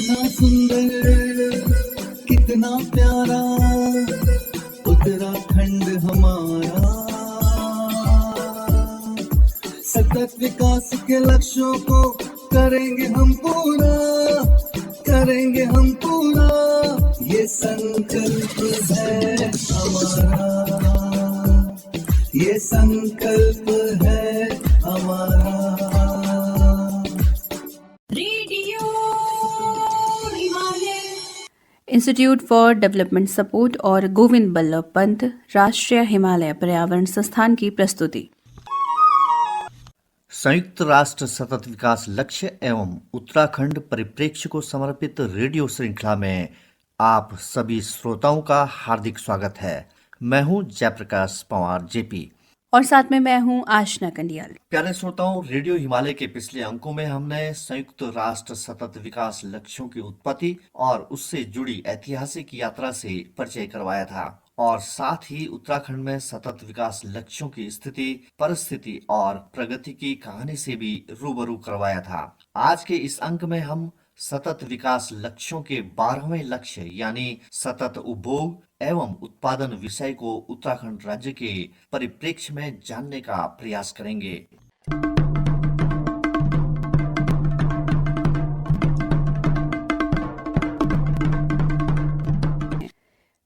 कितना सुंदर, कितना प्यारा उत्तराखंड हमारा। सतत विकास के लक्ष्यों को करेंगे हम पूरा, करेंगे हम पूरा, ये संकल्प है हमारा, ये संकल्प है हमारा। इंस्टीट्यूट फॉर डेवलपमेंट सपोर्ट और गोविंद बल्लभ पंत राष्ट्रीय हिमालय पर्यावरण संस्थान की प्रस्तुति। संयुक्त राष्ट्र सतत विकास लक्ष्य एवं उत्तराखंड परिप्रेक्ष्य को समर्पित रेडियो श्रृंखला में आप सभी श्रोताओं का हार्दिक स्वागत है। मैं हूं जयप्रकाश पंवार जेपी और साथ में मैं हूं आशना कंडियाल। प्यारे श्रोताओं, रेडियो हिमालय के पिछले अंकों में हमने संयुक्त राष्ट्र सतत विकास लक्ष्यों की उत्पत्ति और उससे जुड़ी ऐतिहासिक यात्रा से परिचय करवाया था और साथ ही उत्तराखंड में सतत विकास लक्ष्यों की स्थिति, परिस्थिति और प्रगति की कहानी से भी रूबरू करवाया था। आज के इस अंक में हम सतत विकास लक्ष्यों के 12वें लक्ष्य यानी सतत उपभोग एवं उत्पादन विषय को उत्तराखंड राज्य के परिप्रेक्ष्य में जानने का प्रयास करेंगे।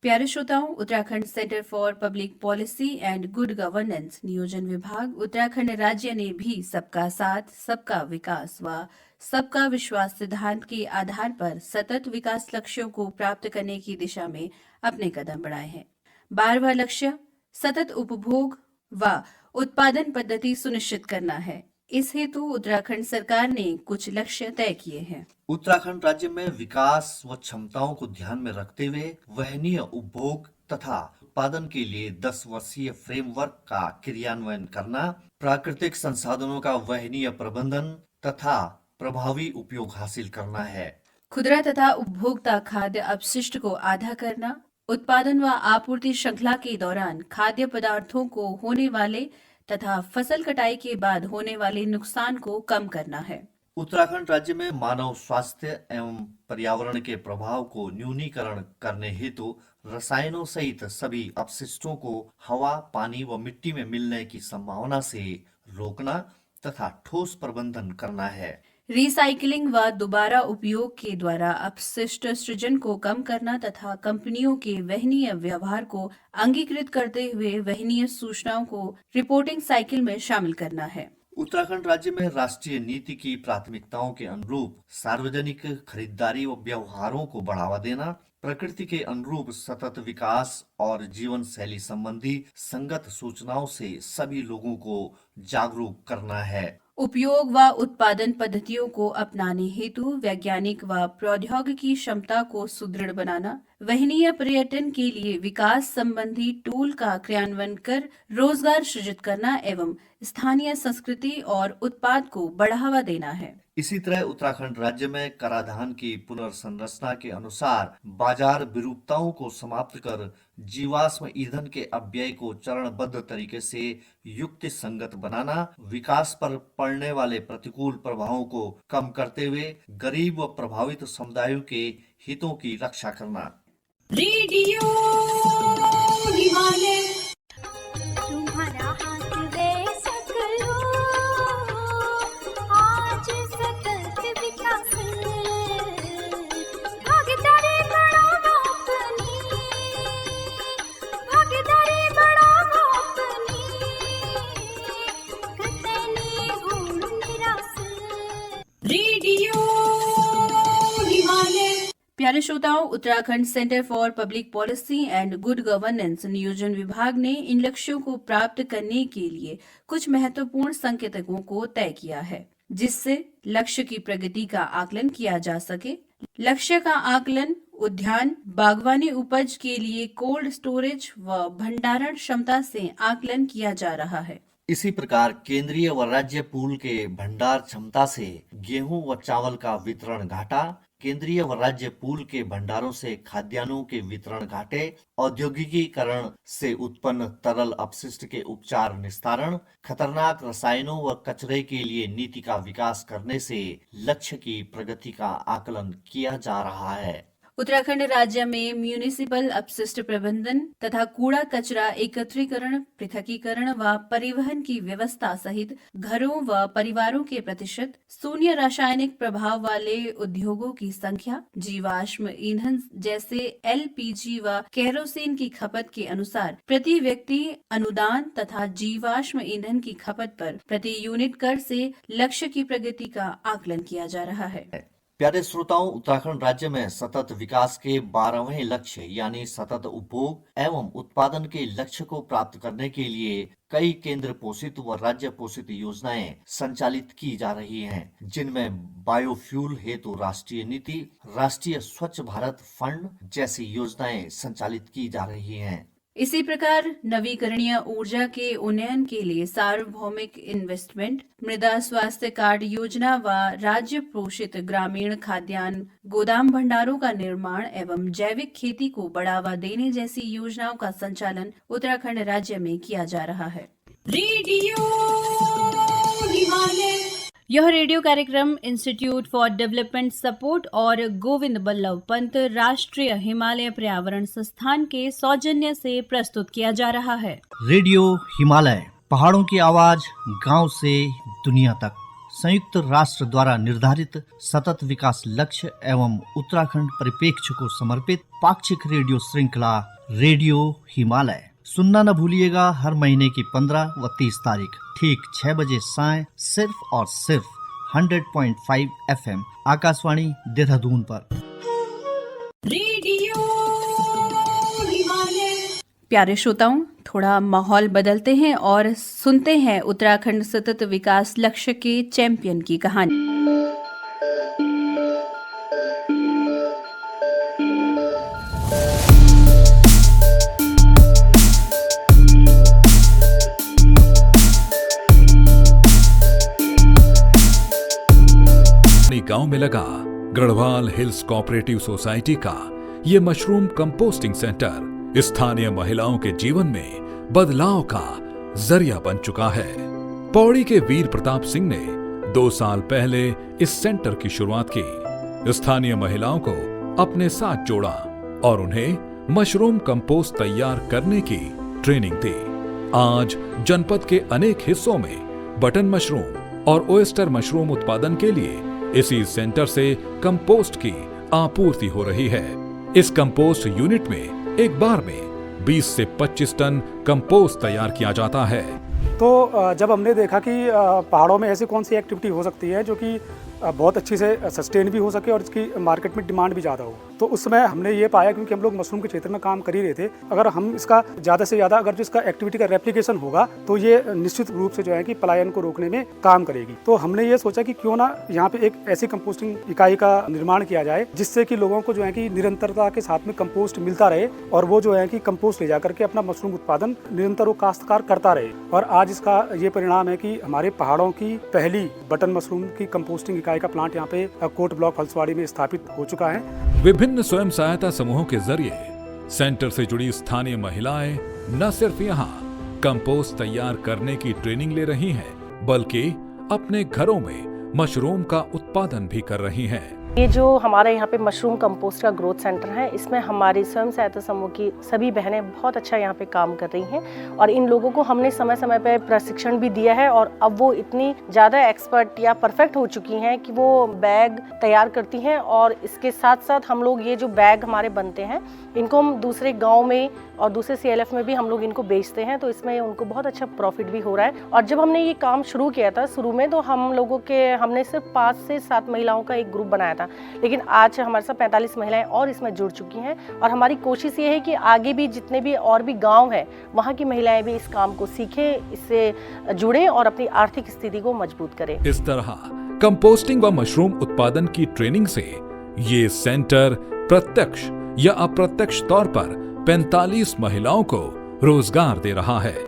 प्यारे श्रोताओं, Uttarakhand centre for public policy and good governance नियोजन विभाग उत्तराखंड राज्य ने भी सबका साथ, सबका विकास व सबका विश्वास सिद्धांत के आधार पर सतत विकास लक्ष्यों को प्राप्त करने की दिशा में अपने कदम बढ़ाए हैं। 12वां लक्ष्य सतत उपभोग व उत्पादन पद्धति सुनिश्चित करना है। इस हेतु उत्तराखंड सरकार ने कुछ लक्ष्य तय किए हैं। उत्तराखंड राज्य में विकास व क्षमताओं को ध्यान में रखते हुए वहनीय उपभोग तथा उत्पादन के लिए 10 वर्षीय फ्रेमवर्क का क्रियान्वयन करना, प्राकृतिक संसाधनों का वहनीय प्रबंधन तथा प्रभावी उपयोग हासिल करना है। खुदरा तथा उपभोक्ता खाद्य अपशिष्ट को आधा करना, उत्पादन व आपूर्ति श्रृंखला के दौरान खाद्य पदार्थों को होने वाले तथा फसल कटाई के बाद होने वाले नुकसान को कम करना है। उत्तराखंड राज्य में मानव स्वास्थ्य एवं पर्यावरण के प्रभाव को न्यूनीकरण करने हेतु रसायनों सहित सभी अपशिष्टों को हवा, पानी व मिट्टी में मिलने की संभावना से रोकना तथा ठोस प्रबंधन करना है। रिसाइकलिंग व दोबारा उपयोग के द्वारा अपशिष्ट सृजन को कम करना तथा कंपनियों के वहनीय व्यवहार को अंगीकृत करते हुए वहनीय सूचनाओं को रिपोर्टिंग साइकिल में शामिल करना है। उत्तराखंड राज्य में राष्ट्रीय नीति की प्राथमिकताओं के अनुरूप सार्वजनिक खरीदारी व व्यवहारों को बढ़ावा देना, प्रकृति के अनुरूप सतत विकास और जीवन शैली संबंधी संगत सूचनाओं से सभी लोगों को जागरूक करना है। उपयोग व उत्पादन पद्धतियों को अपनाने हेतु वैज्ञानिक व प्रौद्योगिकी क्षमता को सुदृढ़ बनाना, वहनीय पर्यटन के लिए विकास संबंधी टूल का क्रियान्वयन कर रोजगार सृजित करना एवं स्थानीय संस्कृति और उत्पाद को बढ़ावा देना है। इसी तरह उत्तराखंड राज्य में कराधान की पुनर्संरचना के अनुसार बाजार विरूपताओं को समाप्त कर जीवाश्म ईंधन के अपव्यय को चरणबद्ध तरीके से युक्ति संगत बनाना, विकास पर पड़ने वाले प्रतिकूल प्रभावों को कम करते हुए गरीब व प्रभावित समुदायों के हितों की रक्षा करना। रेडियो हिमालय प्यारे श्रोताओं, Uttarakhand centre for public policy and good governance नियोजन विभाग ने इन लक्ष्यों को प्राप्त करने के लिए कुछ महत्वपूर्ण संकेतकों को तय किया है, जिससे लक्ष्य की प्रगति का आकलन किया जा सके। लक्ष्य का आकलन उद्यान बागवानी उपज के लिए कोल्ड स्टोरेज व भंडारण क्षमता से आकलन किया जा रहा है। इसी प्रकार केंद्रीय व राज्य पूल के भंडार क्षमता से गेहूं व चावल का वितरण घाटा, केंद्रीय व राज्य पूल के भंडारों से खाद्यान्नों के वितरण घाटे, औद्योगिकीकरण से उत्पन्न तरल अपशिष्ट के उपचार निस्तारण, खतरनाक रसायनों व कचरे के लिए नीति का विकास करने से लक्ष्य की प्रगति का आकलन किया जा रहा है। उत्तराखंड राज्य में म्यूनिसिपल अपशिष्ट प्रबंधन तथा कूड़ा कचरा एकत्रीकरण, पृथकीकरण व परिवहन की व्यवस्था सहित घरों व परिवारों के प्रतिशत, शून्य रासायनिक प्रभाव वाले उद्योगों की संख्या, जीवाश्म ईंधन जैसे एलपीजी व केरोसिन की खपत के अनुसार प्रति व्यक्ति अनुदान तथा जीवाश्म ईंधन की खपत पर प्रति यूनिट कर से लक्ष्य की प्रगति का आकलन किया जा रहा है। प्यारे श्रोताओं, उत्तराखंड राज्य में सतत विकास के 12वें लक्ष्य यानी सतत उपभोग एवं उत्पादन के लक्ष्य को प्राप्त करने के लिए कई केंद्र पोषित व राज्य पोषित योजनाएं संचालित की जा रही हैं, जिनमें बायोफ्यूल हेतु राष्ट्रीय नीति, राष्ट्रीय स्वच्छ भारत फंड जैसी योजनाएं संचालित की जा रही हैं। इसी प्रकार नवीकरणीय ऊर्जा के उन्नयन के लिए सार्वभौमिक इन्वेस्टमेंट, मृदा स्वास्थ्य कार्ड योजना व राज्य पोषित ग्रामीण खाद्यान्न गोदाम भंडारों का निर्माण एवं जैविक खेती को बढ़ावा देने जैसी योजनाओं का संचालन उत्तराखंड राज्य में किया जा रहा है। रेडियो हिमालय। यह रेडियो कार्यक्रम इंस्टीट्यूट फॉर डेवलपमेंट सपोर्ट और गोविंद बल्लभ पंत राष्ट्रीय हिमालय पर्यावरण संस्थान के सौजन्य से प्रस्तुत किया जा रहा है। रेडियो हिमालय, पहाड़ों की आवाज गांव से दुनिया तक। संयुक्त राष्ट्र द्वारा निर्धारित सतत विकास लक्ष्य एवं उत्तराखंड परिप्रेक्ष्य को समर्पित पाक्षिक रेडियो श्रृंखला रेडियो हिमालय सुनना न भूलिएगा। हर महीने की 15 व 30 तारीख ठीक 6 बजे साय सिर्फ और सिर्फ 100.5 FM आकाशवाणी देहरादून पर। रेडियो हिमालय। प्यारे श्रोताओं, थोड़ा माहौल बदलते हैं और सुनते हैं उत्तराखंड सतत विकास लक्ष्य के चैंपियन की कहानी। गांव में लगा गढ़वाल हिल्स कोऑपरेटिव सोसाइटी का ये मशरूम कंपोस्टिंग सेंटर स्थानीय महिलाओं के जीवन में बदलाव का जरिया बन चुका है। पौड़ी के वीर प्रताप सिंह ने 2 साल पहले इस सेंटर की शुरुआत की। स्थानीय महिलाओं को अपने साथ जोड़ा और उन्हें मशरूम कंपोस्ट तैयार करने की ट्रेनिंग दी। आज जनपद के अनेक हिस्सों में बटन मशरूम और ओयस्टर मशरूम उत्पादन के लिए इसी सेंटर से कंपोस्ट की आपूर्ति हो रही है। इस कंपोस्ट यूनिट में एक बार में 20 से 25 टन कंपोस्ट तैयार किया जाता है। तो जब हमने देखा कि पहाड़ों में ऐसी कौन सी एक्टिविटी हो सकती है जो कि बहुत अच्छी से सस्टेन भी हो सके और इसकी मार्केट में डिमांड भी ज़्यादा हो, तो उस समय हमने ये पाया, क्योंकि हम लोग मशरूम के क्षेत्र में काम कर ही रहे थे, अगर हम इसका ज़्यादा से ज़्यादा अगर जो इसका एक्टिविटी का रेप्लिकेशन होगा तो ये निश्चित रूप से जो है कि पलायन को रोकने में काम करेगी। तो हमने ये सोचा कि क्यों ना यहाँ पे एक ऐसी कंपोस्टिंग इकाई का निर्माण किया जाए जिससे कि लोगों को जो है कि निरंतरता के साथ में कंपोस्ट मिलता रहे और वो जो है कि कंपोस्ट ले जा करके अपना मशरूम उत्पादन निरंतर वो काश्तकार करता रहे। और आज इसका ये परिणाम है कि हमारे पहाड़ों की पहली बटन मशरूम की कंपोस्टिंग इकाई का प्लांट यहाँ पे कोट ब्लॉक फलसवाड़ी में स्थापित हो चुका है। विभिन्न स्वयं सहायता समूहों के जरिए सेंटर से जुड़ी स्थानीय महिलाएं न सिर्फ यहाँ कंपोस्ट तैयार करने की ट्रेनिंग ले रही हैं, बल्कि अपने घरों में मशरूम का उत्पादन भी कर रही हैं। ये जो हमारे यहाँ पे मशरूम कंपोस्ट का ग्रोथ सेंटर है, इसमें हमारी स्वयं सहायता समूह की सभी बहनें बहुत अच्छा यहाँ पे काम कर रही हैं और इन लोगों को हमने समय समय पे प्रशिक्षण भी दिया है और अब वो इतनी ज़्यादा एक्सपर्ट या परफेक्ट हो चुकी हैं कि वो बैग तैयार करती हैं। और इसके साथ साथ हम लोग ये जो बैग हमारे बनते हैं इनको हम दूसरे गाँव में और दूसरे CLF में भी हम लोग इनको बेचते हैं, तो इसमें उनको बहुत अच्छा प्रॉफिट भी हो रहा है। और जब हमने ये काम शुरू किया था शुरू में, तो हमने सिर्फ 5 से 7 महिलाओं का एक ग्रुप बनाया था, लेकिन आज हमारे साथ 45 महिलाएं और इसमें जुड़ चुकी हैं और हमारी कोशिश ये है कि आगे भी जितने भी और भी गांव हैं वहां की महिलाएं भी इस काम को सीखें, इससे जुड़ें और अपनी आर्थिक स्थिति को मजबूत करें। इस तरह कंपोस्टिंग व मशरूम उत्पादन की ट्रेनिंग से ये सेंटर प्रत्यक्ष या अप्रत्यक्ष तौर पर 45 महिलाओं को रोजगार दे रहा है।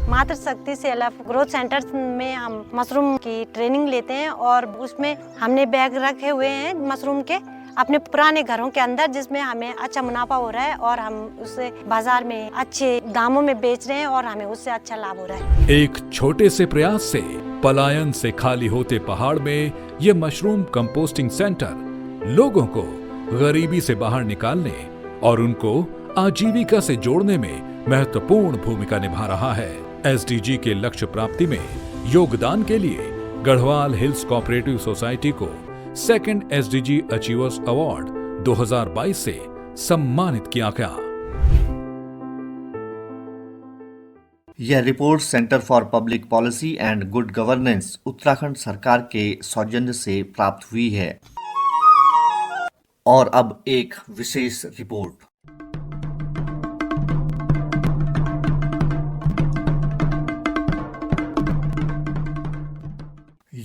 मातृशक्ति CLF ग्रोथ सेंटर में हम मशरूम की ट्रेनिंग लेते हैं और उसमें हमने बैग रखे हुए हैं मशरूम के अपने पुराने घरों के अंदर, जिसमें हमें अच्छा मुनाफा हो रहा है और हम उसे बाजार में अच्छे दामों में बेच रहे हैं और हमें उससे अच्छा लाभ हो रहा है। एक छोटे से प्रयास से पलायन से खाली होते पहाड़ में ये मशरूम कंपोस्टिंग सेंटर लोगों को गरीबी से बाहर निकालने और उनको आजीविका से जोड़ने में महत्वपूर्ण भूमिका निभा रहा है। एसडीजी के लक्ष्य प्राप्ति में योगदान के लिए गढ़वाल हिल्स कोऑपरेटिव सोसाइटी को सेकंड एसडीजी अचीवर्स अवार्ड 2022 से सम्मानित किया गया। यह report centre for public policy and good governance Uttarakhand सरकार के सौजन्य से प्राप्त हुई है। और अब एक विशेष रिपोर्ट।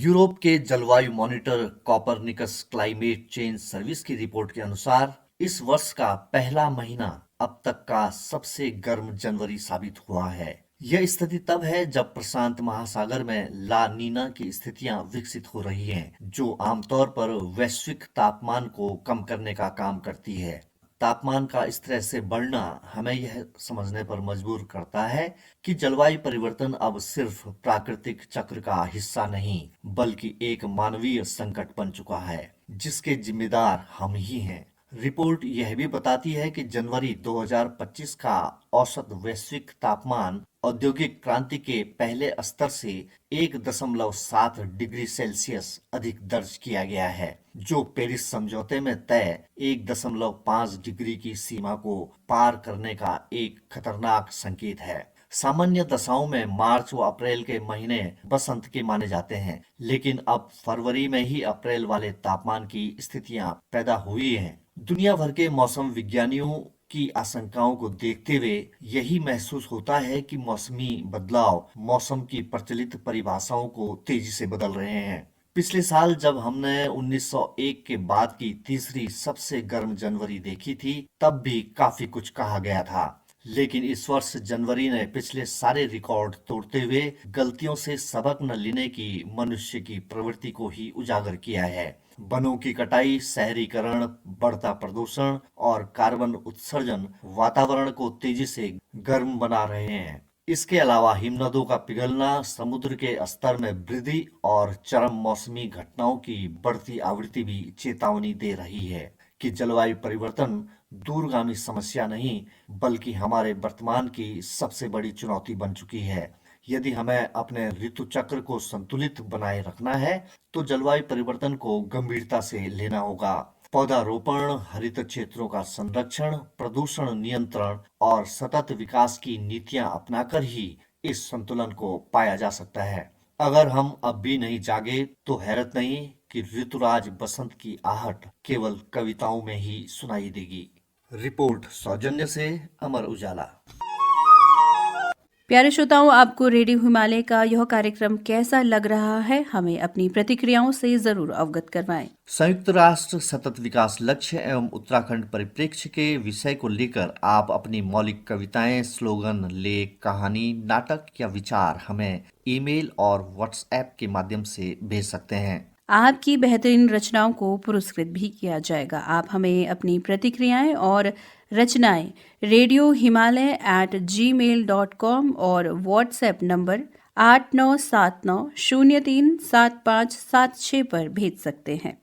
यूरोप के जलवायु monitor Copernicus climate change service की रिपोर्ट के अनुसार इस वर्ष का पहला महीना अब तक का सबसे गर्म जनवरी साबित हुआ है। यह स्थिति तब है जब प्रशांत महासागर में ला नीना की स्थितियां विकसित हो रही हैं, जो आमतौर पर वैश्विक तापमान को कम करने का काम करती है। तापमान का इस तरह से बढ़ना हमें यह समझने पर मजबूर करता है कि जलवायु परिवर्तन अब सिर्फ प्राकृतिक चक्र का हिस्सा नहीं, बल्कि एक मानवीय संकट बन चुका है, जिसके जिम्मेदार हम ही हैं। रिपोर्ट यह भी बताती है कि जनवरी 2025 का औसत वैश्विक तापमान औद्योगिक क्रांति के पहले स्तर से 1.7 डिग्री सेल्सियस अधिक दर्ज किया गया है, जो पेरिस समझौते में तय 1.5 डिग्री की सीमा को पार करने का एक खतरनाक संकेत है। सामान्य दशाओं में मार्च व अप्रैल के महीने बसंत के माने जाते हैं, लेकिन अब फरवरी में ही अप्रैल वाले तापमान की स्थितियां पैदा हुई हैं। दुनिया भर के मौसम विज्ञानियों की आशंकाओं को देखते हुए यही महसूस होता है कि मौसमी बदलाव मौसम की प्रचलित परिभाषाओं को तेजी से बदल रहे हैं। पिछले साल जब हमने 1901 के बाद की तीसरी सबसे गर्म जनवरी देखी थी, तब भी काफी कुछ कहा गया था, लेकिन इस वर्ष जनवरी ने पिछले सारे रिकॉर्ड तोड़ते हुए गलतियों से सबक न लेने की मनुष्य की प्रवृत्ति को ही उजागर किया है। वनों की कटाई, शहरीकरण, बढ़ता प्रदूषण और कार्बन उत्सर्जन वातावरण को तेजी से गर्म बना रहे हैं। इसके अलावा हिमनदों का पिघलना, समुद्र के स्तर में वृद्धि और चरम मौसमी घटनाओं की बढ़ती आवृत्ति भी चेतावनी दे रही है कि जलवायु परिवर्तन दूरगामी समस्या नहीं, बल्कि हमारे वर्तमान की सबसे बड़ी चुनौती बन चुकी है। यदि हमें अपने ऋतु चक्र को संतुलित बनाए रखना है, तो जलवायु परिवर्तन को गंभीरता से लेना होगा। पौधारोपण, हरित क्षेत्रों का संरक्षण, प्रदूषण नियंत्रण और सतत विकास की नीतियां अपनाकर ही इस संतुलन को पाया जा सकता है। अगर हम अब भी नहीं जागे तो हैरत नहीं कि ऋतुराज बसंत की आहट केवल कविताओं में ही सुनाई देगी। रिपोर्ट सौजन्य से अमर उजाला। प्यारे श्रोताओं, आपको रेडियो हिमालय का यह कार्यक्रम कैसा लग रहा है? हमें अपनी प्रतिक्रियाओं से जरूर अवगत करवाएं। संयुक्त राष्ट्र सतत विकास लक्ष्य एवं उत्तराखंड परिप्रेक्ष्य के विषय को लेकर आप अपनी मौलिक कविताएं, स्लोगन, लेख, कहानी, नाटक या विचार हमें ईमेल और व्हाट्सएप के माध्यम से भेज सकते हैं। आपकी बेहतरीन रचनाओं को पुरस्कृत भी किया जाएगा। आप हमें अपनी प्रतिक्रियाएं और रचनाएं radiohimalay@gmail.com और व्हाट्सएप नंबर 8979037576 पर भेज सकते हैं।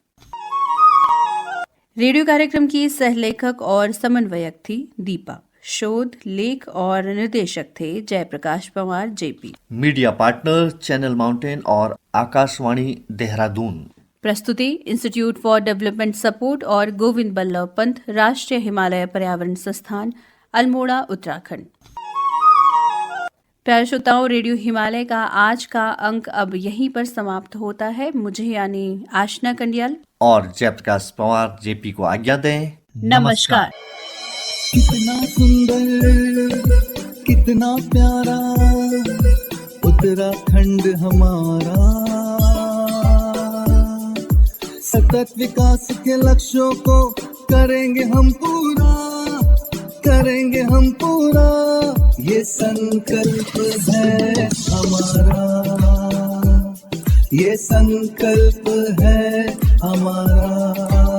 रेडियो कार्यक्रम की सहलेखक और समन्वयक थी दीपा। शोध, लेख और निर्देशक थे Jaiprakash Pawar JP. Media partner channel mountain और आकाशवाणी देहरादून। प्रस्तुति इंस्टीट्यूट फॉर डेवलपमेंट सपोर्ट और गोविंद बल्लभ पंत राष्ट्रीय हिमालय पर्यावरण संस्थान, अल्मोड़ा, उत्तराखंड। प्यारे श्रोताओं, रेडियो हिमालय का आज का अंक अब यहीं पर समाप्त होता है। मुझे यानी आशना कंडियाल और जयप्रकाश पवार जेपी को आज्ञा दें। नमस्कार। कितना सुंदर, कितना प्यारा उत्तराखंड हमारा। सतत विकास के लक्ष्यों को करेंगे हम पूरा, करेंगे हम पूरा। ये संकल्प है हमारा, ये संकल्प है हमारा।